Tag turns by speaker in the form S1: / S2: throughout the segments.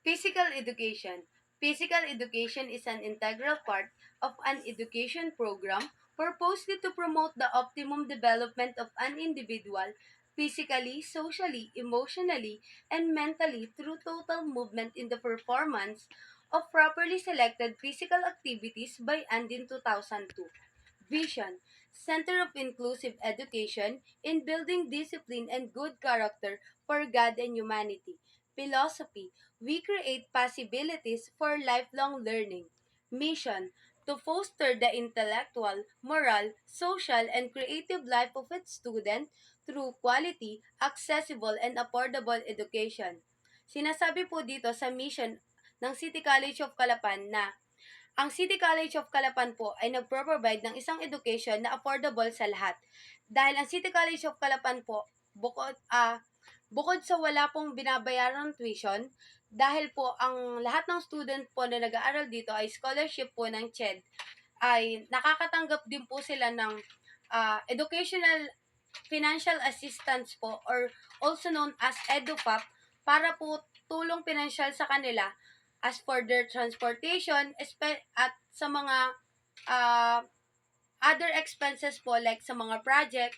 S1: Physical education. Physical education is an integral part of an education program purposely to promote the optimum development of an individual physically, socially, emotionally, and mentally through total movement in the performance of properly selected physical activities by Andin 2002. Vision. Center of Inclusive Education in building discipline and good character for God and humanity. Philosophy. We create possibilities for lifelong learning. Mission. To foster the intellectual, moral, social, and creative life of its student through quality, accessible, and affordable education. Sinasabi po dito sa mission ng City College of Calapan na ang City College of Calapan po ay nagpro-provide ng isang education na affordable sa lahat. Dahil ang City College of Calapan po, bukod sa wala pong binabayarang tuition, dahil po ang lahat ng student po na nag-aaral dito ay scholarship po ng CHED, ay nakakatanggap din po sila ng educational financial assistance po or also known as EduPap para po tulong pinansyal sa kanila as for their transportation at sa mga uh, other expenses po like sa mga project.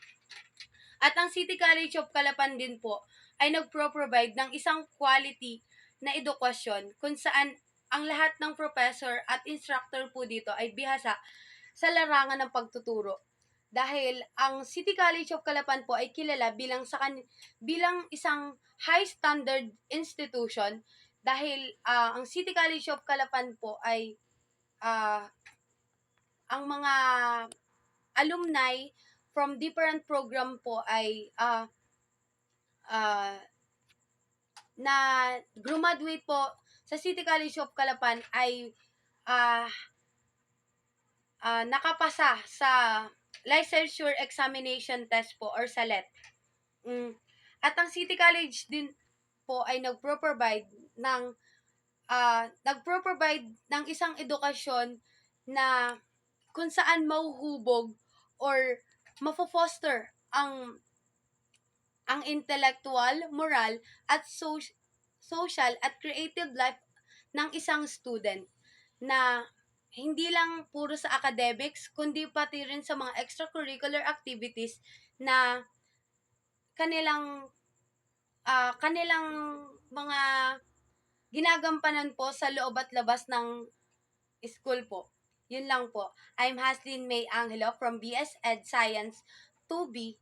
S1: At ang City College of Calapan din po ay nagpro-provide ng isang quality na edukasyon kung saan ang lahat ng professor at instructor po dito ay bihasa sa larangan ng pagtuturo. Dahil ang City College of Calapan po ay kilala bilang isang high standard institution dahil ang City College of Calapan po ay ang mga alumni from different program po ay na graduate po sa City College of Calapan ay nakapasa sa licensure examination test po or SALET. At ang City College din po ay nagpro-provide ng isang edukasyon na kung saan mauhubog or mafo-foster ang intellectual, moral, at social at creative life ng isang student na hindi lang puro sa academics, kundi pati rin sa mga extracurricular activities na kanilang mga ginagampanan po sa loob at labas ng school po. Yun lang po. I'm Haslin May Angelo from BS Ed Science 2B